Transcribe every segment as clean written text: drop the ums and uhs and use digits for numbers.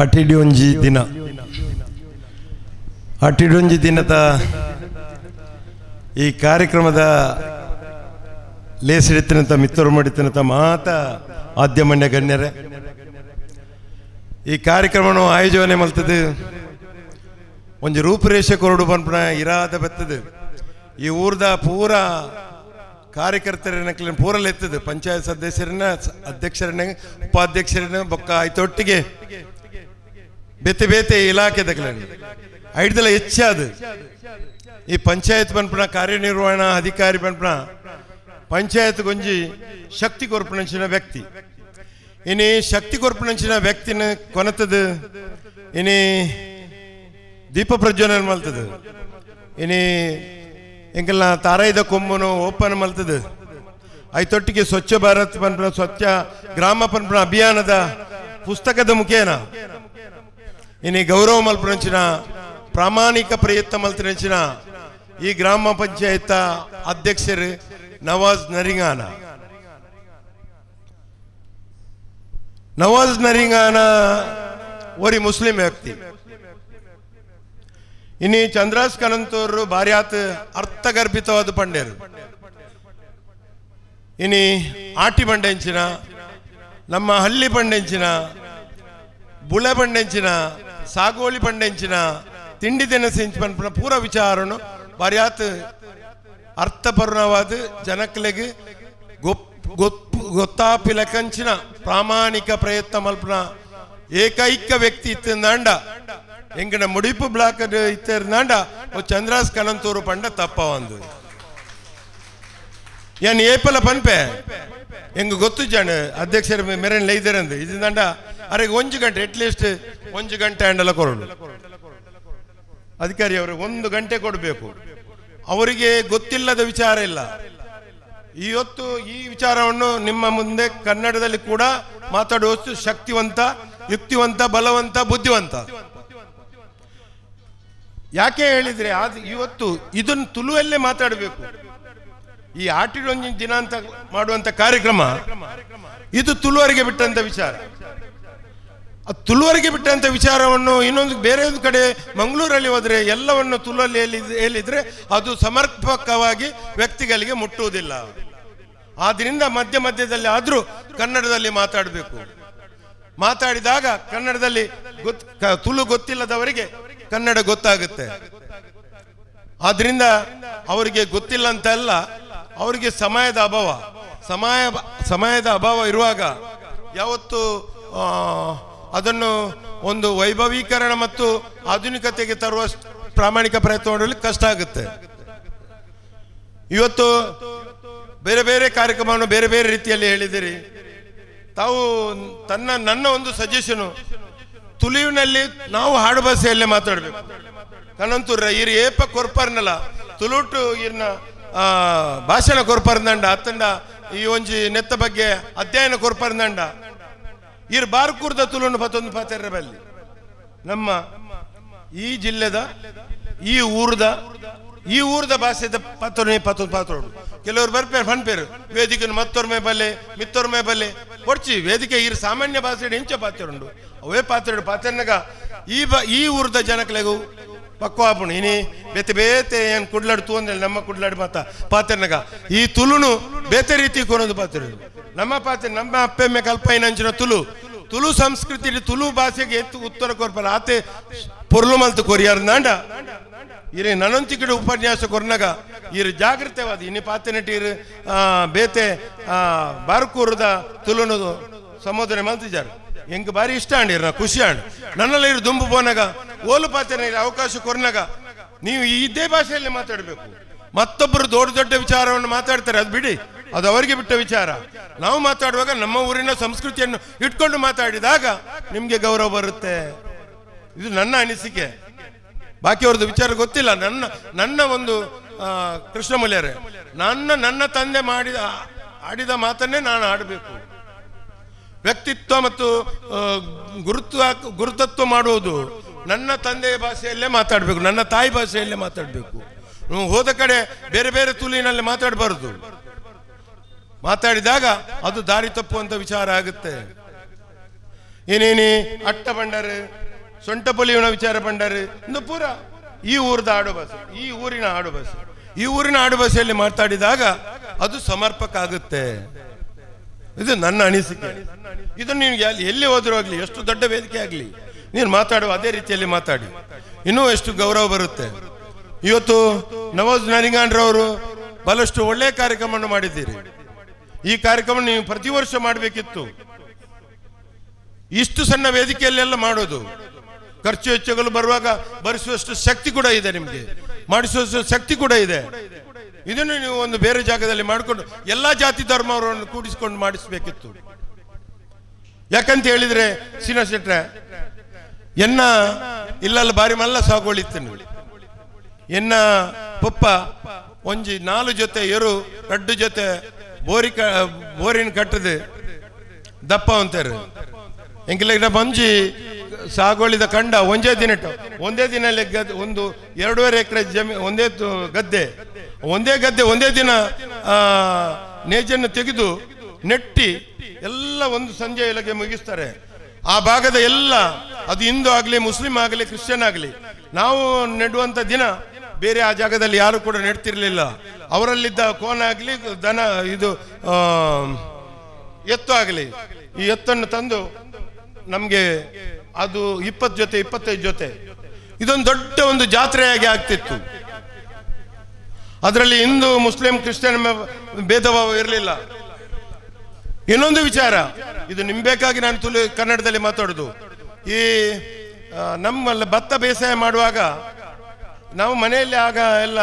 ಆಟಿಡೊಂಜಿ ದಿನದ ಈ ಕಾರ್ಯಕ್ರಮದ ಲೇಸಿಡಿತನಂತ ಮಿತ್ತರು ಮಾಡಿತನಂತ ಮಾತ ಆದ್ಯಮನ್ಯ ಗಣ್ಯರೇ ಈ ಕಾರ್ಯಕ್ರಮವನ್ನು ಆಯೋಜನೆ ಮಲ್ತದೆ ಒಂದು ರೂಪರೇಷೆ ಕೊರಡು ಪನ್ಪನ ಇರಾದ ಬೆತ್ತದು ಈ ಊರ್ದ ಪೂರ ಕಾರ್ಯಕರ್ತರನ್ನ ಪೂರಲ್ಲಿ ಎತ್ತದು ಪಂಚಾಯತ್ ಸದಸ್ಯರನ್ನ ಅಧ್ಯಕ್ಷರನ್ನ ಉಪಾಧ್ಯಕ್ಷರನ್ನ ಬೊಕ್ಕ ಆಯ್ತೊಟ್ಟಿಗೆ ಬೇತೆ ಬೇತೆ ಇಲಾಖೆದ ಐಡ್ದೆಲ್ಲ ಹೆಚ್ಚಾದು ಈ ಪಂಚಾಯತ್ ಪನ್ಪನ ಕಾರ್ಯನಿರ್ವಹಣಾ ಅಧಿಕಾರಿ ಪನ್ಪನ ಪಂಚಾಯತ್ ಗೊಂಜಿ ಶಕ್ತಿ ಕೊರ್ಪಣಂಚಿನ ವ್ಯಕ್ತಿ ಇನಿ ಶಕ್ತಿ ಕೊರ್ಪಣಂಚಿನ ವ್ಯಕ್ತಿನ ಕೊನತದು ಇನಿ ದೀಪ ಪ್ರಜ್ವಲನ ಮಲ್ತದು ಇನಿ ಎಂಕಲ್ನ ತಾರಾಯ್ದ ಕೊಂಬನು ಓಪನ್ ಮಲ್ತದು ಐತೊಟ್ಟಿಗೆ ಸ್ವಚ್ಛ ಭಾರತ್ ಪನ್ಪನ ಸ್ವಚ್ಛ ಗ್ರಾಮ ಪನ್ಪನ ಅಭಿಯಾನದ ಪುಸ್ತಕದ ಮುಖೇನ ಇನಿ ಗೌರವ ಮಲ್ಪನಂಚಿನ ಪ್ರಾಮಾಣಿಕ ಪ್ರಯತ್ನ ಮಲ್ಪನಂಚಿನ ಈ ಗ್ರಾಮ ಪಂಚಾಯತ್ ಅಧ್ಯಕ್ಷರು ನವಾಜ್ ನರಿಂಗಾನ ಓರಿ ಮುಸ್ಲಿಂ ವ್ಯಕ್ತಿ ಇನಿ ಚಂದ್ರಾಸ್ ಕನಂತೂರು ಭಾರ್ಯಾತ್ ಅರ್ಥಗರ್ಭಿತವಾದ ಪಂಡೇರು ಇನಿ ಆಟಿ ಪಂಡೆಂಚಿನ ನಮ್ಮ ಹಳ್ಳಿ ಪಂಡೆಂಚಿನ ಬುಳೆ ಪಂಡೆಂಚಿನ ಸಾಗೋಳಿ ಪಂಡೆಂಚಿನ ತಿಂಡಿ ದಿನಸಿಂಚ ಪನ್ಪನ ಪೂರ ವಿಚಾರನು ಭಾರ್ಯಾತ್ ಅರ್ಥಪೂರ್ಣವಾದ ಜನಕ್ಲೆಗೆ ಗೊತ್ತಾಪಿಲಕಂಚಿನ ಪ್ರಾಮಾಣಿಕ ಪ್ರಯತ್ನ ಮಲ್ಪನ ಏಕೈಕ ವ್ಯಕ್ತಿ ಇತ್ತಂದಾಂಡ ಎಂಗನ ಮುಡಿಪು ಬ್ಲಾಕ್ ಇತ್ತಂದಾಂಡ ಚಂದ್ರಾಸ್ ಕನಂತೂರು ಪಂಡ ತಪ್ಪ ಒಂದು ಏನ್ ಏಪಲ ಪನ್ಪೆ ಎಂಗ ಗೊತ್ತು ಜಾಣ ಅಧ್ಯಕ್ಷರ ಮೆರನ್ ಲೈದರಂದು ಇದಂಡ ಅರೆಗೆ 1 ಗಂಟೆ ಅಟ್ಲೀಸ್ಟ್ 1 ಗಂಟೆ ಅಂಡಲ ಕೊರಡು ಅಧಿಕಾರಿ ಅವರು 1 ಗಂಟೆ ಕೊಡಬೇಕು ಅವರಿಗೆ ಗೊತ್ತಿಲ್ಲದ ವಿಚಾರ ಇಲ್ಲ ಇವತ್ತು ಈ ವಿಚಾರವನ್ನು ನಿಮ್ಮ ಮುಂದೆ ಕನ್ನಡದಲ್ಲಿ ಕೂಡ ಮಾತಾಡುವಷ್ಟು ಶಕ್ತಿವಂತ ಯುಕ್ತಿವಂತ ಬಲವಂತ ಬುದ್ಧಿವಂತ ಯಾಕೆ ಹೇಳಿದ್ರೆ ಇವತ್ತು ಇದನ್ನು ತುಳುವಲ್ಲೇ ಮಾತಾಡಬೇಕು ಈ ಆಟಿಡೊಂಜಿ ದಿನ ಅಂತ ಮಾಡುವಂತ ಕಾರ್ಯಕ್ರಮ ಇದು ತುಳುವರಿಗೆ ಬಿಟ್ಟಂತ ವಿಚಾರ ತುಳುವರಿಗೆ ಬಿಟ್ಟಂತ ವಿಚಾರವನ್ನು ಇನ್ನೊಂದು ಬೇರೆ ಒಂದು ಕಡೆ ಮಂಗಳೂರಲ್ಲಿ ಹೋದ್ರೆ ಎಲ್ಲವನ್ನು ತುಳುವಲ್ಲಿ ಹೇಳಿದ್ರೆ ಅದು ಸಮರ್ಪಕವಾಗಿ ವ್ಯಕ್ತಿಗಳಿಗೆ ಮುಟ್ಟುವುದಿಲ್ಲ ಆದ್ರಿಂದ ಮಧ್ಯದಲ್ಲಿ ಆದ್ರೂ ಕನ್ನಡದಲ್ಲಿ ಮಾತಾಡಬೇಕು ಮಾತಾಡಿದಾಗ ಕನ್ನಡದಲ್ಲಿ ತುಳು ಗೊತ್ತಿಲ್ಲದವರಿಗೆ ಕನ್ನಡ ಗೊತ್ತಾಗುತ್ತೆ ಆದ್ರಿಂದ ಅವರಿಗೆ ಗೊತ್ತಿಲ್ಲ ಅಂತ ಅಲ್ಲ ಅವರಿಗೆ ಸಮಯದ ಅಭಾವ ಇರುವಾಗ ಯಾವತ್ತು ಅದನ್ನು ಒಂದು ವೈಭವೀಕರಣ ಮತ್ತು ಆಧುನಿಕತೆಗೆ ತರುವಷ್ಟು ಪ್ರಾಮಾಣಿಕ ಪ್ರಯತ್ನ ಮಾಡಲು ಕಷ್ಟ ಆಗುತ್ತೆ ಇವತ್ತು ಬೇರೆ ಬೇರೆ ಕಾರ್ಯಕ್ರಮವನ್ನು ಬೇರೆ ಬೇರೆ ರೀತಿಯಲ್ಲಿ ಹೇಳಿದಿರಿ ತಾವು ನನ್ನ ಒಂದು ಸಜೆಷನು ತುಳುವಿನಲ್ಲಿ ನಾವು ಹಾಡು ಭಾಷೆಯಲ್ಲೇ ಮಾತಾಡಬೇಕು ಕನಂತೂರ ಇರು ಏಪ ಕೊರ್ಪರ್ನಲ್ಲ ತುಳುಟು ಇರ್ನ ಭಾಷಣ ಕೊರ್ಪರ್ದಂಡ ಅತ್ತಂಡ ಈ ಒಂಜಿ ನೆತ್ತ ಬಗ್ಗೆ ಅಧ್ಯಯನ ಕೊರ್ಪರ್ದಂಡ ಇರ್ ಬಾರ್ಕೂರ್ದ ತುಳುನು ಪತ್ತೊಂದು ಪಾತೆರ ಬಲ್ಲಿ ನಮ್ಮ ಈ ಜಿಲ್ಲೆದ ಈ ಊರ್ದ ಭಾಷೆದ ಪತ್ತೊಂದು ಪಾತ್ರೋಡು ಕೆಲವರು ಬರ್ಪೇರು ಪನ್ಪೇರು ವೇದಿಕೆ ಮತ್ತೊರ್ಮೆ ಬಲ್ಲೆ ಮಿತ್ತೊರ್ಮೆ ಬಲ್ಲೆ ಕೊಡ್ಚಿ ವೇದಿಕೆ ಇರ್ ಸಾಮಾನ್ಯ ಭಾಷೆ ಹೆಂಚ ಪಾತ್ರುಂಡು ಅವೇ ಪಾತ್ರೆಗ ಈ ಊರ್ದ ಜನಕ್ಲೆಗೂ ಪಕ್ವಾಪುಣು ಇನಿ ಬೇತೆ ಬೇತೆ ಏನ್ ಕುಡ್ಲಾಡು ತೂಂದ್ರೆ ನಮ್ಮ ಕುಡ್ಲಾಡು ಮಾತ ಪಾತ್ರೆನಗ ಈ ತುಳುನು ಬೇತೆ ರೀತಿ ಕೊನೋದು ಪಾತ್ರೆ ನಮ್ಮ ಪಾತ್ರೆ ನಮ್ಮ ಅಪ್ಪೆಮ್ಮೆ ಕಲ್ಪೈನಂಚಿನ ತುಳು ಸಂಸ್ಕೃತಿ ತುಳು ಭಾಷೆಗೆ ಎತ್ತು ಉತ್ತರ ಕೊರ್ಪಲ್ಲ ಆತೆ ಪೊರ್ಲು ಮಲ್ತು ಕೊರಿಯಾರ್ದಾಂಡ ಇರಿ ನನೊಂತಿಗಿಡ ಉಪನ್ಯಾಸ ಕೊರ್ನಾಗ ಇರು ಜಾಗೃತವಾದ ಇನಿ ಪಾತೆನಟೀರು ಬೇತೆ ಬಾರ್ಕೂರದ ತುಳುನು ಸಂಬೋಧನೆ ಮಲ್ತಿದ್ದಾರೆ ಎಂಗೆ ಬಾರಿ ಇಷ್ಟ ಅಂಡಿರ ಖುಷಿ ಅಂಡ್ ನನ್ನೆಲ್ಲ ಇರು ದುಂಬು ಪೋನಾಗ ಓಲು ಪಾತೆನ ಅವಕಾಶ ಕೊರ್ನಾಗ ನೀವು ಇದೇ ಭಾಷೆಯಲ್ಲಿ ಮಾತಾಡಬೇಕು ಮತ್ತೊಬ್ಬರು ದೊಡ್ಡ ವಿಚಾರವನ್ನು ಮಾತಾಡ್ತಾರೆ ಅದು ಬಿಡಿ ಅದು ಅವರಿಗೆ ಬಿಟ್ಟ ವಿಚಾರ ನಾವು ಮಾತಾಡುವಾಗ ನಮ್ಮ ಊರಿನ ಸಂಸ್ಕೃತಿಯನ್ನು ಇಟ್ಕೊಂಡು ಮಾತಾಡಿದಾಗ ನಿಮ್ಗೆ ಗೌರವ ಬರುತ್ತೆ ಇದು ನನ್ನ ಅನಿಸಿಕೆ ಬಾಕಿಯವ್ರದ್ದು ವಿಚಾರ ಗೊತ್ತಿಲ್ಲ ನನ್ನ ಒಂದು ಕೃಷ್ಣಮೂಲ್ಯರೇ ನನ್ನ ತಂದೆ ಆಡಿದ ಮಾತನ್ನೇ ನಾನು ಆಡಬೇಕು ವ್ಯಕ್ತಿತ್ವ ಮತ್ತು ಗುರುತತ್ವ ಮಾಡುವುದು ನನ್ನ ತಂದೆಯ ಭಾಷೆಯಲ್ಲೇ ಮಾತಾಡಬೇಕು ನನ್ನ ತಾಯಿ ಭಾಷೆಯಲ್ಲೇ ಮಾತಾಡಬೇಕು ಹೋದ ಕಡೆ ಬೇರೆ ಬೇರೆ ತುಳುವಿನಲ್ಲಿ ಮಾತಾಡಬಾರದು ಮಾತಾಡಿದಾಗ ಅದು ದಾರಿ ತಪ್ಪುವಂತ ವಿಚಾರ ಆಗುತ್ತೆ ಏನೇನಿ ಅಟ್ಟ ಬಂಡಾರು ಸೊಂಟ ಪೊಲಿಯುವ ವಿಚಾರ ಬಂಡಾರು ಇಂದು ಪೂರ ಈ ಊರದ ಆಡು ಭಾಷೆ, ಈ ಊರಿನ ಆಡು ಭಾಷೆ. ಈ ಊರಿನ ಆಡು ಭಾಷೆಯಲ್ಲಿ ಮಾತಾಡಿದಾಗ ಅದು ಸಮರ್ಪಕ ಆಗುತ್ತೆ. ಇದು ನನ್ನ ಅನಿಸಿಕೆ. ಇದನ್ನು ನೀವು ಎಲ್ಲಿ ಹೋದ್ರೂ ಆಗಲಿ, ಎಷ್ಟು ದೊಡ್ಡ ವೇದಿಕೆ ಆಗಲಿ, ನೀನು ಮಾತಾಡುವ ಅದೇ ರೀತಿಯಲ್ಲಿ ಮಾತಾಡಿ, ಇನ್ನೂ ಎಷ್ಟು ಗೌರವ ಬರುತ್ತೆ. ಇವತ್ತು ನವಾಜ್ ನರಿಗಾನ್ರವರು ಬಹಳಷ್ಟು ಒಳ್ಳೆಯ ಕಾರ್ಯಕ್ರಮವನ್ನು ಮಾಡಿದ್ದೀರಿ. ಈ ಕಾರ್ಯಕ್ರಮ ನೀವು ಪ್ರತಿ ವರ್ಷ ಮಾಡಬೇಕಿತ್ತು. ಇಷ್ಟು ಸಣ್ಣ ವೇದಿಕೆಯಲ್ಲೆಲ್ಲ ಮಾಡೋದು, ಖರ್ಚು ವೆಚ್ಚಗಳು ಬರುವಾಗ ಭರಿಸುವಷ್ಟು ಶಕ್ತಿ ಕೂಡ ಇದೆ, ನಿಮಗೆ ಮಾಡಿಸುವಷ್ಟು ಶಕ್ತಿ ಕೂಡ ಇದೆ. ಇದನ್ನು ನೀವು ಒಂದು ಬೇರೆ ಜಾಗದಲ್ಲಿ ಮಾಡಿಕೊಂಡು ಎಲ್ಲಾ ಜಾತಿ ಧರ್ಮವರನ್ನು ಕೂಡಿಸಿಕೊಂಡು ಮಾಡಿಸಬೇಕಿತ್ತು. ಯಾಕಂತ ಹೇಳಿದ್ರೆ ಶ್ರೀನಿವಾಸ ಶೆಟ್ರೆ, ಎನ್ನ ಇಲ್ಲಲ್ಲ ಬಾರಿ ಮಲ್ಲ ಸಾಗೋಳಿತ್ತನು ಎನ್ನ ಪಪ್ಪ ಒಂಜಿ 4 ಜೊತೆ ಎರು 2 ಜೊತೆ ಬೋರಿನ ಕಟ್ಟದೆ ದಪ್ಪ ಅಂತಾರೆ. ಎಂಕಿಲ್ಲ ಮಂಜಿ ಸಾಗೋಳಿದ ಕಂಡ ಒಂದೇ ದಿನಲ್ಲಿ ಒಂದು 2.5 ಎಕರೆ ಜಮೀನು, ಒಂದೇ ಗದ್ದೆ ಒಂದೇ ದಿನ ನೇಜನ್ನು ತೆಗೆದು ನೆಟ್ಟಿ ಎಲ್ಲ ಒಂದು ಸಂಜೆ ಎಲೆಗೆ ಮುಗಿಸ್ತಾರೆ. ಆ ಭಾಗದ ಎಲ್ಲ, ಅದು ಹಿಂದೂ ಆಗಲಿ ಮುಸ್ಲಿಂ ಆಗಲಿ ಕ್ರಿಶ್ಚಿಯನ್ ಆಗಲಿ, ನಾವು ನೆಡುವಂಥ ದಿನ ಬೇರೆ ಆ ಜಾಗದಲ್ಲಿ ಯಾರು ಕೂಡ ನೆಡ್ತಿರ್ಲಿಲ್ಲ. ಅವರಲ್ಲಿದ್ದ ಕೋನ ಆಗಲಿ ದನ ಇದು ಎತ್ತು ಆಗಲಿ, ಈ ಎತ್ತನ್ನು ತಂದು ನಮಗೆ ಅದು 20 ಜೊತೆ 25 ಜೊತೆ ಇದೊಂದು ದೊಡ್ಡ ಒಂದು ಜಾತ್ರೆಯಾಗಿ ಆಗ್ತಿತ್ತು. ಅದರಲ್ಲಿ ಹಿಂದೂ ಮುಸ್ಲಿಂ ಕ್ರಿಶ್ಚಿಯನ್ ಭೇದ ಭಾವ ಇರಲಿಲ್ಲ. ಇನ್ನೊಂದು ವಿಚಾರ, ಇದು ನಿಮ್ ಬೇಕಾಗಿ ನಾನು ಕನ್ನಡದಲ್ಲಿ ಮಾತಾಡೋದು. ಈ ನಮ್ಮಲ್ಲಿ ಭತ್ತ ಬೇಸಾಯ ಮಾಡುವಾಗ ನಾವು ಮನೆಯಲ್ಲಿ ಆಗ ಎಲ್ಲ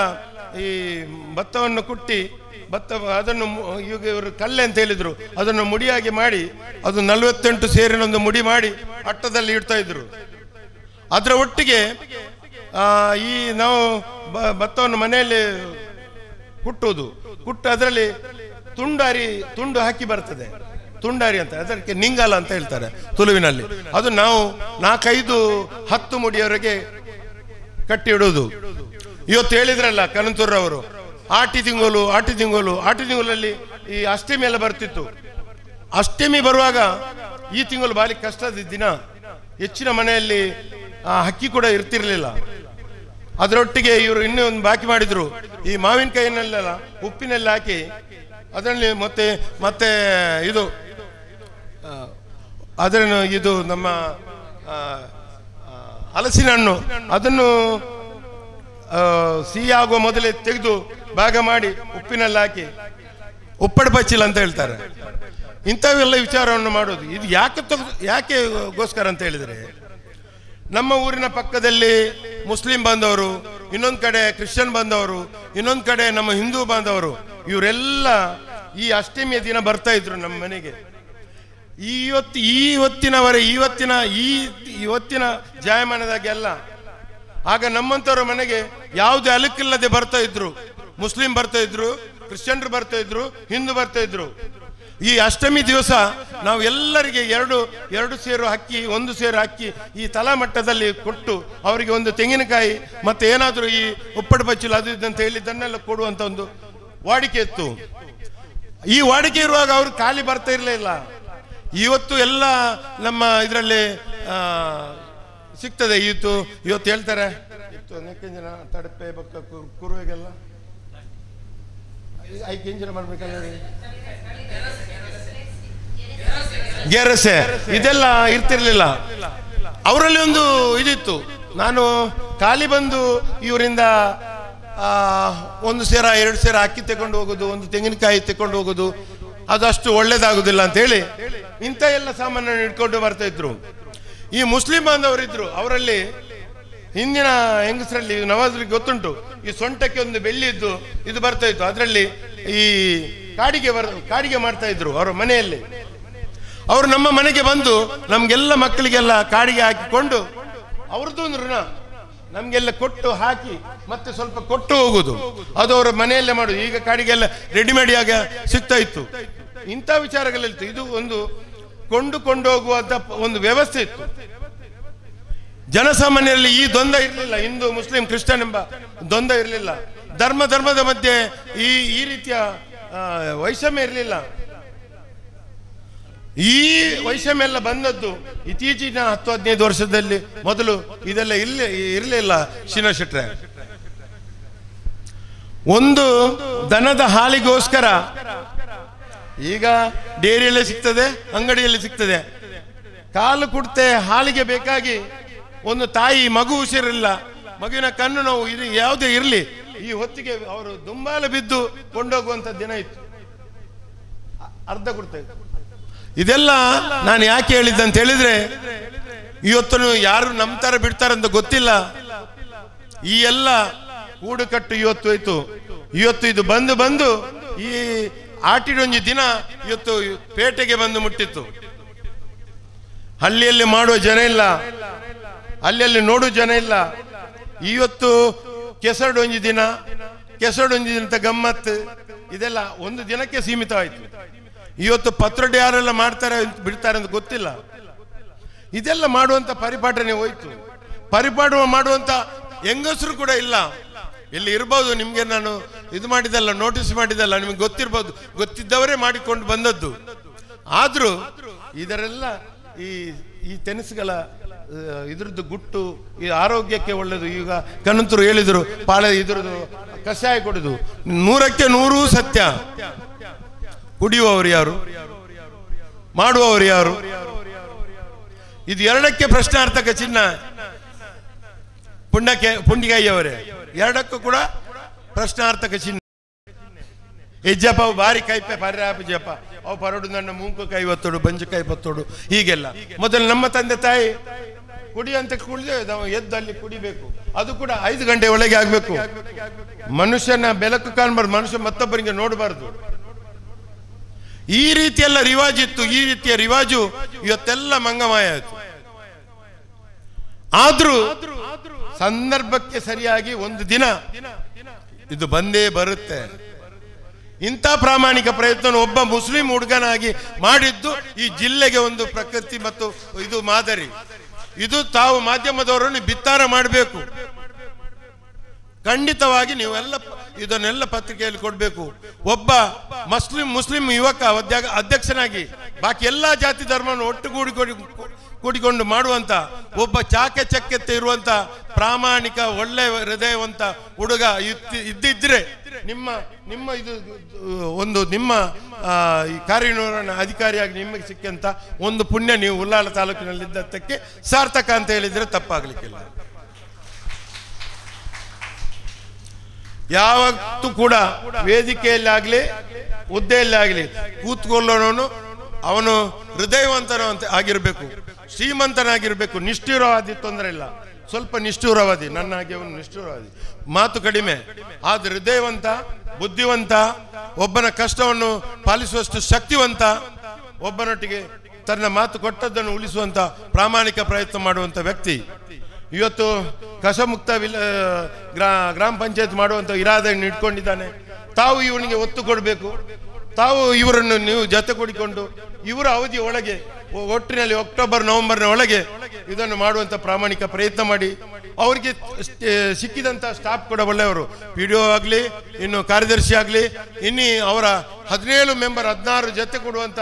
ಈ ಭತ್ತವನ್ನು ಕುಟ್ಟಿ ಅದನ್ನು ಈಗ ಇವರು ಕಲ್ಲೆ ಅಂತ ಹೇಳಿದ್ರು, ಅದನ್ನು ಮುಡಿಯಾಗಿ ಮಾಡಿ ಅದು 48 ಸೇರಿನೊಂದು ಮುಡಿ ಮಾಡಿ ಅಟ್ಟದಲ್ಲಿ ಇಡ್ತಾ ಇದ್ರು. ಅದರ ಒಟ್ಟಿಗೆ ಈ ನಾವು ಭತ್ತವನ್ನು ಮನೆಯಲ್ಲಿ ಕುಟ್ಟುವುದು, ಅದರಲ್ಲಿ ತುಂಡು ಹಾಕಿ ಬರ್ತದೆ, ತುಂಡಾರಿ ಅಂತ, ಅದಕ್ಕೆ ನಿಂಗಾಲ ಅಂತ ಹೇಳ್ತಾರೆ ತುಳುವಿನಲ್ಲಿ. ಅದು ನಾವು 4-5-10 ಮುಡಿಯವರೆಗೆ ಕಟ್ಟಿ ಇಡುವುದು. ಇವತ್ತು ಹೇಳಿದ್ರಲ್ಲ ಕನಂತೂರವರು, ಆಟಿ ತಿಂಗಳಲ್ಲಿ ಈ ಅಷ್ಟಮಿ ಎಲ್ಲ ಬರ್ತಿತ್ತು. ಅಷ್ಟಮಿ ಬರುವಾಗ ಈ ತಿಂಗಳು ಬಾರಿ ಕಷ್ಟದ ದಿನ, ಹೆಚ್ಚಿನ ಮನೆಯಲ್ಲಿ ಹಕ್ಕಿ ಕೂಡ ಇರ್ತಿರ್ಲಿಲ್ಲ. ಅದರೊಟ್ಟಿಗೆ ಇವರು ಇನ್ನೂ ಒಂದು ಬಾಕಿ ಮಾಡಿದ್ರು, ಈ ಮಾವಿನಕಾಯಿನೆಲ್ಲ ಉಪ್ಪಿನಲ್ಲಿ ಹಾಕಿ ಅದರಲ್ಲಿ ಮತ್ತೆ ಇದು ಅದನ್ನು ಇದು ನಮ್ಮ ಹಲಸಿನ ಹಣ್ಣು ಅದನ್ನು ಸಿಹಿ ಆಗುವ ಮೊದಲೇ ತೆಗೆದು ಭಾಗ ಮಾಡಿ ಉಪ್ಪಿನಲ್ಲಿ ಹಾಕಿ ಉಪ್ಪಡ ಬಚ್ಚಿಲ್ಲ ಅಂತ ಹೇಳ್ತಾರೆ. ಇಂಥವೆಲ್ಲ ವಿಚಾರವನ್ನು ಮಾಡೋದು ಇದು ಯಾಕೆಗೋಸ್ಕರ ಅಂತ ಹೇಳಿದರೆ, ನಮ್ಮ ಊರಿನ ಪಕ್ಕದಲ್ಲಿ ಮುಸ್ಲಿಂ ಬಾಂಧವರು, ಇನ್ನೊಂದು ಕಡೆ ಕ್ರಿಶ್ಚಿಯನ್ ಬಾಂಧವರು, ಇನ್ನೊಂದು ಕಡೆ ನಮ್ಮ ಹಿಂದೂ ಬಾಂಧವರು, ಇವರೆಲ್ಲ ಈ ಅಷ್ಟಮಿಯ ದಿನ ಬರ್ತಾ ಇದ್ರು ನಮ್ಮ ಮನೆಗೆ. ಇವತ್ತಿನ ಜಾಯಮಾನದಾಗೆಲ್ಲ ಆಗ ನಮ್ಮಂಥವ್ರ ಮನೆಗೆ ಯಾವುದೇ ಅಲಕ್ಕಿಲ್ಲದೆ ಬರ್ತಾ ಇದ್ರು. ಮುಸ್ಲಿಂ ಬರ್ತಾ ಇದ್ರು, ಕ್ರಿಶ್ಚಿಯನ್ರು ಬರ್ತಾ ಇದ್ರು, ಹಿಂದೂ ಬರ್ತಾ ಇದ್ರು. ಈ ಅಷ್ಟಮಿ ದಿವಸ ನಾವು ಎಲ್ಲರಿಗೆ ಎರಡು ಸೇರು ಅಕ್ಕಿ, 1 ಸೇರು ಅಕ್ಕಿ ಈ ತಲಾ ಮಟ್ಟದಲ್ಲಿ ಕೊಟ್ಟು ಅವರಿಗೆ ಒಂದು ತೆಂಗಿನಕಾಯಿ ಮತ್ತೆ ಏನಾದರೂ ಈ ಉಪ್ಪಡ ಬಚ್ಚಿಲು ಅದು ಇದಂತ ಹೇಳಿದ್ದನ್ನೆಲ್ಲ ಕೊಡುವಂತ ಒಂದು ವಾಡಿಕೆ ಇತ್ತು. ಈ ವಾಡಿಕೆ ಇರುವಾಗ ಅವರು ಖಾಲಿ ಬರ್ತಾ ಇರಲಿಲ್ಲ. ಇವತ್ತು ಎಲ್ಲ ನಮ್ಮ ಇದರಲ್ಲಿ ಸಿಗ್ತದೆ. ಇವತ್ತು ಹೇಳ್ತಾರೆ ನೆಕ್ಕೆಂಜಿನ ತಡಪೆ ಬಕ್ಕ ಕುರುವೆಗೆಲ್ಲ ಐಕೆಂಜಿನ ಮಾಡ್ಬೇಕಲ್ಲ, ಗೆರಸೆ ಇದೆಲ್ಲ ಇರ್ತಿರ್ಲಿಲ್ಲ. ಅವರಲ್ಲಿ ಒಂದು ಇದಿತ್ತು, ನಾನು ಖಾಲಿ ಬಂದು ಇವರಿಂದ 1 ಸೇರ 2 ಸೇರ ಅಕ್ಕಿ ತಗೊಂಡು ಹೋಗೋದು, ಒಂದು ತೆಂಗಿನಕಾಯಿ ತಗೊಂಡು ಹೋಗೋದು ಅದಷ್ಟು ಒಳ್ಳೇದಾಗುದಿಲ್ಲ ಅಂತ ಹೇಳಿ ಇಂಥ ಎಲ್ಲ ಸಾಮಾನನ್ನು ಇಟ್ಕೊಂಡು ಬರ್ತಾ ಇದ್ರು. ಈ ಮುಸ್ಲಿಂ ಬಾಂಧವರಿದ್ರು, ಅವರಲ್ಲಿ ಹಿಂದಿನ ಹೆಂಗಸರಲ್ಲಿ ನವಾಜ್ರಿಗೆ ಗೊತ್ತುಂಟು, ಈ ಸೊಂಟಕ್ಕೆ ಒಂದು ಬೆಳ್ಳಿ ಇದ್ದು ಇದು ಬರ್ತಾ ಇತ್ತು, ಅದರಲ್ಲಿ ಈ ಕಾಡಿಗೆ ಮಾಡ್ತಾ ಇದ್ರು ಅವರ ಮನೆಯಲ್ಲಿ. ಅವರು ನಮ್ಮ ಮನೆಗೆ ಬಂದು ನಮ್ಗೆಲ್ಲ ಮಕ್ಕಳಿಗೆಲ್ಲ ಕಾಡಿಗೆ ಹಾಕಿಕೊಂಡು ಅವ್ರದ್ದು ಒಂದು ಋಣ ನಮ್ಗೆಲ್ಲ ಕೊಟ್ಟು ಹಾಕಿ ಮತ್ತೆ ಸ್ವಲ್ಪ ಕೊಟ್ಟು ಹೋಗುದು, ಅದು ಅವರ ಮನೆಯಲ್ಲೇ ಮಾಡುದು. ಈಗ ಕಾಡಿಗೆಲ್ಲ ರೆಡಿಮೇಡ್ ಆಗಿ ಸಿಗ್ತಾ ಇತ್ತು. ಇಂಥ ವಿಚಾರಗಳಿತ್ತು. ಇದು ಒಂದು ಕೊಂಡು ಹೋಗುವಂತ ಒಂದು ವ್ಯವಸ್ಥೆ ಇತ್ತು. ಜನಸಾಮಾನ್ಯರಲ್ಲಿ ಈ ದ್ವಂದ್ವ ಇರಲಿಲ್ಲ, ಹಿಂದೂ ಮುಸ್ಲಿಂ ಕ್ರಿಶ್ಚಿಯನ್ ಎಂಬ ದ್ವಂದ್ವ ಇರಲಿಲ್ಲ. ಧರ್ಮದ ಮಧ್ಯೆ ಈ ರೀತಿಯ ವೈಷಮ್ಯ ಇರಲಿಲ್ಲ. ಈ ವೈಷಮ್ಯ ಎಲ್ಲ ಬಂದದ್ದು ಇತ್ತೀಚಿನ 10-15 ವರ್ಷದಲ್ಲಿ. ಮೊದಲು ಇದೆಲ್ಲ ಇರಲಿಲ್ಲ. ಶ್ರೀನಿವಾಸ ಶೆಟ್ರೆ, ಒಂದು ದನದ ಹಾಲಿಗೋಸ್ಕರ ಈಗ ಡೇರಿಯಲ್ಲಿ ಸಿಗ್ತದೆ, ಅಂಗಡಿಯಲ್ಲಿ ಸಿಗ್ತದೆ. ಕಾಲು ಕುಡ್ತೆ ಹಾಲಿಗೆ ಬೇಕಾಗಿ ಒಂದು ತಾಯಿ ಮಗು ಉಸಿರಿಲ್ಲ, ಮಗುವಿನ ಕಣ್ಣು ನೋವು, ಇದು ಯಾವುದೇ ಇರಲಿ, ಈ ಹೊತ್ತಿಗೆ ಅವರು ದುಂಬಾಲ ಬಿದ್ದು ಕೊಂಡೋಗುವಂತ ದಿನ ಇತ್ತು. ಅರ್ಧ ಕೊಡ್ತೇವೆ. ಇದೆಲ್ಲ ನಾನು ಯಾಕೆ ಹೇಳಿದ್ದಂತ ಹೇಳಿದ್ರೆ, ಇವತ್ತು ಯಾರು ನಂಬ್ತಾರೆ ಬಿಡ್ತಾರೆ ಅಂತ ಗೊತ್ತಿಲ್ಲ. ಈ ಎಲ್ಲ ಕೂಡುಕಟ್ಟು ಇವತ್ತು ಹೋಯ್ತು. ಇವತ್ತು ಇದು ಬಂದು ಈ ಆಟಿಡೊಂಜಿ ದಿನ ಇವತ್ತು ಪೇಟೆಗೆ ಬಂದು ಮುಟ್ಟಿತ್ತು. ಹಳ್ಳಿಯಲ್ಲಿ ಮಾಡುವ ಜನ ಇಲ್ಲ, ಹಳ್ಳಿಯಲ್ಲಿ ನೋಡುವ ಜನ ಇಲ್ಲ. ಇವತ್ತು ಕೆಸರಡೊಂಜಿ ದಿನ ಅಂತ ಗಮ್ಮತ್ತು, ಇದೆಲ್ಲ ಒಂದು ದಿನಕ್ಕೆ ಸೀಮಿತವಾಯಿತು. ಇವತ್ತು ಪತ್ರೊಡ್ಡಿ ಯಾರೆಲ್ಲ ಮಾಡ್ತಾರೆ ಬಿಡ್ತಾರೆ ಅಂತ ಗೊತ್ತಿಲ್ಲ. ಇದೆಲ್ಲ ಮಾಡುವಂತ ಪರಿಪಾಠನೆ ಹೋಯ್ತು. ಪರಿಪಾಠ ಮಾಡುವಂತ ಹೆಂಗಸರು ಕೂಡ ಇಲ್ಲ. ಇಲ್ಲಿ ಇರ್ಬೋದು, ನಿಮ್ಗೆ ನಾನು ಇದು ಮಾಡಿದಲ್ಲ, ನೋಟಿಸ್ ಮಾಡಿದಲ್ಲ, ನಿಮ್ಗೆ ಗೊತ್ತಿರ್ಬೋದು, ಗೊತ್ತಿದ್ದವರೇ ಮಾಡಿಕೊಂಡು ಬಂದದ್ದು. ಆದ್ರೂ ಇದರೆಲ್ಲ ಈ ತೆನಿಸುಗಳ ಇದ್ರದ್ದು ಗುಟ್ಟು ಈ ಆರೋಗ್ಯಕ್ಕೆ ಒಳ್ಳೆಯದು. ಈಗ ಕನಂತರು ಹೇಳಿದ್ರು, ಪಾಳೆ ಇದ್ರದ್ದು ಕಷಾಯ ಕೊಡುದು 100ಕ್ಕೆ 100 ಸತ್ಯ. ಕುಡಿಯುವವರು ಯಾರು, ಮಾಡುವವರು ಯಾರು? ಇದು ಎರಡಕ್ಕೆ ಪ್ರಶ್ನಾರ್ಥಕ ಚಿಹ್ನ. ಪುಂಡಿಗಾಯಿಯವರೇ, ಎರಡಕ್ಕೂ ಕೂಡ ಪ್ರಶ್ನಾರ್ಥಕ ಚಿಹ್ನೆ. ಹೆಜ್ಜಪ್ಪ ಅವು ಭಾರಿ ಕೈಪೆ ಪರ್ಯಾಪ ಜಪ ಅವು ಪರಡು ನನ್ನ ಮೂಂಕು ಕೈ ಒತ್ತೋಡು, ಬಂಜು ಕೈ ಒತ್ತೋಡು, ಹೀಗೆಲ್ಲ. ಮೊದಲು ನಮ್ಮ ತಂದೆ ತಾಯಿ ಕುಡಿಯಂತ ಕುಡಿದ್ರೆ ನಾವು ಎದ್ದು ಅಲ್ಲಿ ಕುಡಿಬೇಕು. ಅದು ಕೂಡ 5 ಗಂಟೆ ಒಳಗೆ ಆಗ್ಬೇಕು. ಮನುಷ್ಯನ ಬೆಳಕು ಕಾಣಬಾರ್ದು, ಮನುಷ್ಯ ಮತ್ತೊಬ್ಬರಿಗೆ ನೋಡಬಾರ್ದು. ಈ ರೀತಿಯೆಲ್ಲ ರಿವಾಜಿತ್ತು. ಈ ರೀತಿಯ ರಿವಾಜು ಇವತ್ತೆಲ್ಲ ಮಂಗಮಾಯ ಆಯ್ತು. ಆದ್ರೂ ಸಂದರ್ಭಕ್ಕೆ ಸರಿಯಾಗಿ ಒಂದು ದಿನ ಇದು ಬಂದೇ ಬರುತ್ತೆ. ಇಂಥ ಪ್ರಾಮಾಣಿಕ ಪ್ರಯತ್ನ ಒಬ್ಬ ಮುಸ್ಲಿಂ ಹುಡುಗನಾಗಿ ಮಾಡಿದ್ದು ಈ ಜಿಲ್ಲೆಗೆ ಒಂದು ಪ್ರಕೃತಿ ಮತ್ತು ಇದು ಮಾದರಿ. ಇದು ತಾವು ಮಾಧ್ಯಮದವರನ್ನು ಬಿತ್ತಾರ ಮಾಡಬೇಕು. ಖಂಡಿತವಾಗಿ ನೀವೆಲ್ಲ ಇದನ್ನೆಲ್ಲ ಪತ್ರಿಕೆಯಲ್ಲಿ ಕೊಡಬೇಕು. ಒಬ್ಬ ಮುಸ್ಲಿಂ ಯುವಕ ಅಧ್ಯಕ್ಷನಾಗಿ ಬಾಕಿ ಎಲ್ಲಾ ಜಾತಿ ಧರ್ಮವನ್ನು ಒಟ್ಟುಗೂಡಿಕೊಂಡು ಮಾಡುವಂತ ಒಬ್ಬ ಚಾಕಚಕ್ಯತೆ ಇರುವಂತ ಪ್ರಾಮಾಣಿಕ ಒಳ್ಳೆ ಹೃದಯವಂತ ಹುಡುಗ ಇದ್ದಿದ್ರೆ ನಿಮ್ಮ ಇದು ಒಂದು ನಿಮ್ಮ ಈ ಕಾರ್ಯನಿರ್ವಹಣಾ ಅಧಿಕಾರಿಯಾಗಿ ನಿಮಗೆ ಸಿಕ್ಕಂತ ಒಂದು ಪುಣ್ಯ ನೀವು ಉಲ್ಲಾಳ ತಾಲೂಕಿನಲ್ಲಿದ್ದಕ್ಕೆ ಸಾರ್ಥಕ ಅಂತ ಹೇಳಿದ್ರೆ ತಪ್ಪಾಗ್ಲಿಕ್ಕಿಲ್ಲ. ಯಾವತ್ತೂ ಕೂಡ ವೇದಿಕೆಯಲ್ಲಾಗ್ಲಿ ಹುದ್ದೆಯಲ್ಲಿ ಆಗ್ಲಿ ಕೂತ್ಕೊಳ್ಳೋನು ಅವನು ಹೃದಯವಂತನ ಆಗಿರ್ಬೇಕು, ಶ್ರೀಮಂತನಾಗಿರ್ಬೇಕು. ನಿಷ್ಠುರವಾದಿ ತೊಂದರೆ ಇಲ್ಲ, ಸ್ವಲ್ಪ ನಿಷ್ಠುರವಾದಿ, ನನ್ನ ಹಾಗೆ ಅವನು ನಿಷ್ಠುರವಾದಿ, ಮಾತು ಕಡಿಮೆ, ಆದ್ರೆ ಹೃದಯವಂತ, ಬುದ್ಧಿವಂತ, ಒಬ್ಬನ ಕಷ್ಟವನ್ನು ಪಾಲಿಸುವಷ್ಟು ಶಕ್ತಿವಂತ, ಒಬ್ಬನೊಟ್ಟಿಗೆ ತನ್ನ ಮಾತು ಕೊಟ್ಟದ್ದನ್ನು ಉಳಿಸುವಂತ ಪ್ರಾಮಾಣಿಕ ಪ್ರಯತ್ನ ಮಾಡುವಂತ ವ್ಯಕ್ತಿ. ಇವತ್ತು ಕಸಮುಕ್ತ ಗ್ರಾಮ ಪಂಚಾಯತ್ ಮಾಡುವಂತ ಇರಾದೆಯನ್ನು ಇಟ್ಕೊಂಡಿದ್ದಾನೆ. ತಾವು ಇವನಿಗೆ ಒತ್ತು ಕೊಡಬೇಕು. ತಾವು ಇವರನ್ನು ನೀವು ಜೊತೆ ಕೊಡಿಕೊಂಡು ಇವರ ಅವಧಿಯ ಒಳಗೆ ಒಟ್ಟಿನಲ್ಲಿ ಅಕ್ಟೋಬರ್ ನವೆಂಬರ್ನ ಒಳಗೆ ಇದನ್ನು ಮಾಡುವಂತ ಪ್ರಾಮಾಣಿಕ ಪ್ರಯತ್ನ ಮಾಡಿ. ಅವರಿಗೆ ಸಿಕ್ಕಿದಂತ ಸ್ಟಾಫ್ ಕೂಡ ಒಳ್ಳೆಯವರು, PDO ಆಗಲಿ, ಇನ್ನು ಕಾರ್ಯದರ್ಶಿ ಆಗಲಿ, ಇನ್ನು ಅವರ 17 ಮೆಂಬರ್ 16 ಜೊತೆ ಕೊಡುವಂತ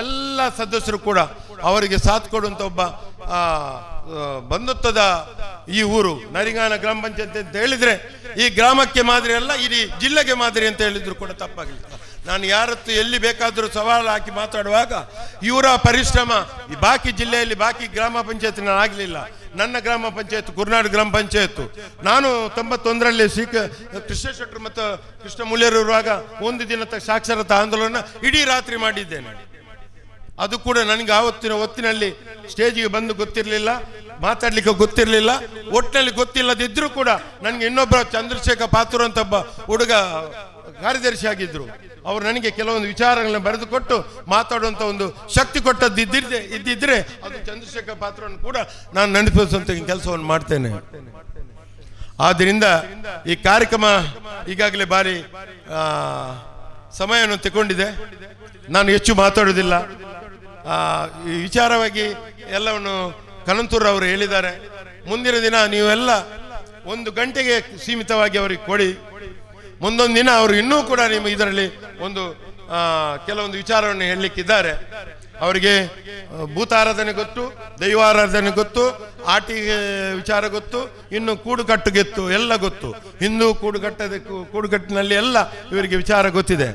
ಎಲ್ಲ ಸದಸ್ಯರು ಕೂಡ ಅವರಿಗೆ ಸಾಥ್ ಕೊಡುವಂತ ಒಬ್ಬ ಬಂಧುತ್ವದ ಈ ಊರು ನರಿಗಾನ ಗ್ರಾಮ ಪಂಚಾಯತ್ ಅಂತ ಹೇಳಿದ್ರೆ ಈ ಗ್ರಾಮಕ್ಕೆ ಮಾದರಿ ಅಲ್ಲ, ಇಡೀ ಜಿಲ್ಲೆಗೆ ಮಾದರಿ ಅಂತ ಹೇಳಿದ್ರು ಕೂಡ ತಪ್ಪಾಗಲಿಲ್ಲ. ನಾನು ಯಾರತ್ತು ಎಲ್ಲಿ ಬೇಕಾದರೂ ಸವಾಲು ಹಾಕಿ ಮಾತಾಡುವಾಗ ಇವರ ಪರಿಶ್ರಮ ಈ ಬಾಕಿ ಜಿಲ್ಲೆಯಲ್ಲಿ ಬಾಕಿ ಗ್ರಾಮ ಪಂಚಾಯತ್ ಆಗಲಿಲ್ಲ. ನನ್ನ ಗ್ರಾಮ ಪಂಚಾಯತ್ ಕುರ್ನಾಡು ಗ್ರಾಮ ಪಂಚಾಯತ್ ನಾನು 91ರಲ್ಲಿ ಕೃಷ್ಣ ಶೆಟ್ಟರು ಮತ್ತು ಕೃಷ್ಣ ಮುಲ್ಯರು ಇರುವಾಗ ಒಂದು ದಿನದ ಸಾಕ್ಷರತಾ ಆಂದೋಲನ ಇಡೀ ರಾತ್ರಿ ಮಾಡಿದ್ದೇನೆ. ಅದು ಕೂಡ ನನಗೆ ಆವತ್ತಿನ ಹೊತ್ತಿನಲ್ಲಿ ಸ್ಟೇಜಿಗೆ ಬಂದು ಗೊತ್ತಿರಲಿಲ್ಲ, ಮಾತಾಡ್ಲಿಕ್ಕೆ ಗೊತ್ತಿರಲಿಲ್ಲ. ಒಟ್ಟಿನಲ್ಲಿ ಗೊತ್ತಿಲ್ಲದಿದ್ರು ಕೂಡ ನನಗೆ ಇನ್ನೊಬ್ಬ ಚಂದ್ರಶೇಖರ್ ಪಾತೂರ್ ಅಂತ ಒಬ್ಬ ಹುಡುಗ ಕಾರ್ಯದರ್ಶಿ ಆಗಿದ್ರು. ಅವರು ನನಗೆ ಕೆಲವೊಂದು ವಿಚಾರಗಳನ್ನ ಬರೆದುಕೊಟ್ಟು ಮಾತಾಡುವಂತ ಒಂದು ಶಕ್ತಿ ಕೊಟ್ಟದ್ದು ಇದ್ದಿದ್ರೆ ಅದು ಚಂದ್ರಶೇಖರ್ ಪಾತ್ರವನ್ನು ಕೂಡ ನಾನು ನೆನಪಿಸುವಂತ ಕೆಲಸವನ್ನು ಮಾಡ್ತೇನೆ. ಆದ್ರಿಂದ ಈ ಕಾರ್ಯಕ್ರಮ ಈಗಾಗಲೇ ಬಾರಿ ಸಮಯವನ್ನು ತಗೊಂಡಿದೆ. ನಾನು ಹೆಚ್ಚು ಮಾತಾಡುವುದಿಲ್ಲ. ಈ ವಿಚಾರವಾಗಿ ಎಲ್ಲವನ್ನು ಕನಂತೂರ್ ಅವರು ಹೇಳಿದ್ದಾರೆ. ಮುಂದಿನ ದಿನ ನೀವೆಲ್ಲ 1 ಗಂಟೆಗೆ ಸೀಮಿತವಾಗಿ ಅವರಿಗೆ ಕೊಡಿ. ಮುಂದೊಂದು ದಿನ ಅವರು ಇನ್ನೂ ಕೂಡ ನಿಮ್ಮ ಇದರಲ್ಲಿ ಒಂದು ಕೆಲವೊಂದು ವಿಚಾರವನ್ನು ಹೇಳಲಿಕ್ಕಿದ್ದಾರೆ. ಅವರಿಗೆ ಭೂತಾರಾಧನೆ ಗೊತ್ತು, ದೈವಾರಾಧನೆ ಗೊತ್ತು, ಆಟಿ ವಿಚಾರ ಗೊತ್ತು, ಇನ್ನು ಕೂಡುಕಟ್ಟು ಗೆತ್ತು ಎಲ್ಲ ಗೊತ್ತು. ಹಿಂದೂ ಕೂಡುಕಟ್ಟಿನಲ್ಲಿ ಎಲ್ಲ ಇವರಿಗೆ ವಿಚಾರ ಗೊತ್ತಿದೆ.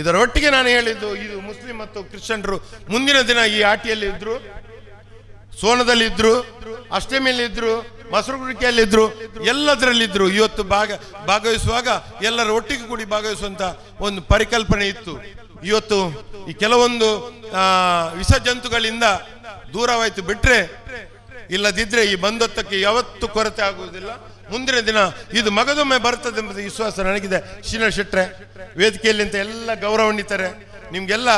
ಇದರ ಒಟ್ಟಿಗೆ ನಾನು ಹೇಳಿದ್ದು, ಇದು ಮುಸ್ಲಿಂ ಮತ್ತು ಕ್ರಿಶ್ಚಿಯನ್ರು ಮುಂದಿನ ದಿನ ಈ ಆಟಿಯಲ್ಲಿ ಇದ್ರು, ಸೋನದಲ್ಲಿ ಇದ್ರು, ಅಷ್ಟಮಿಯಲ್ಲಿ ಇದ್ರು, ಮಸರುಗುಡಿಕೆಯಲ್ಲಿ ಇದ್ರು, ಎಲ್ಲದರಲ್ಲಿದ್ರು. ಇವತ್ತು ಭಾಗವಹಿಸುವಾಗ ಎಲ್ಲರ ಒಟ್ಟಿಗೆ ಕೂಡಿ ಭಾಗವಹಿಸುವಂತ ಒಂದು ಪರಿಕಲ್ಪನೆ ಇತ್ತು. ಇವತ್ತು ಈ ಕೆಲವೊಂದು ವಿಷ ಜಂತುಗಳಿಂದ ದೂರವಾಯ್ತು ಬಿಟ್ರೆ, ಇಲ್ಲದಿದ್ರೆ ಈ ಬಂಧುತ್ವಕ್ಕೆ ಯಾವತ್ತೂ ಕೊರತೆ ಆಗುವುದಿಲ್ಲ. ಮುಂದಿನ ದಿನ ಇದು ಮಗದೊಮ್ಮೆ ಬರ್ತದೆ ಎಂಬುದು ವಿಶ್ವಾಸ ನನಗಿದೆ. ಶ್ರೀನಿವಾಸ ಶೆಟ್ರೆ ವೇದಿಕೆಯಲ್ಲಿ ಅಂತ ಎಲ್ಲ ಗೌರವಾನ್ವಿತರೆ, ನಿಮ್ಗೆಲ್ಲ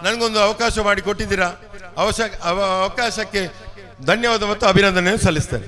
ನನಗೊಂದು ಅವಕಾಶ ಮಾಡಿ ಕೊಟ್ಟಿದ್ದೀರಾ. ಅವಕಾಶಕ್ಕೆ ಧನ್ಯವಾದ ಮತ್ತು ಅಭಿನಂದನೆ ಸಲ್ಲಿಸ್ತೇನೆ.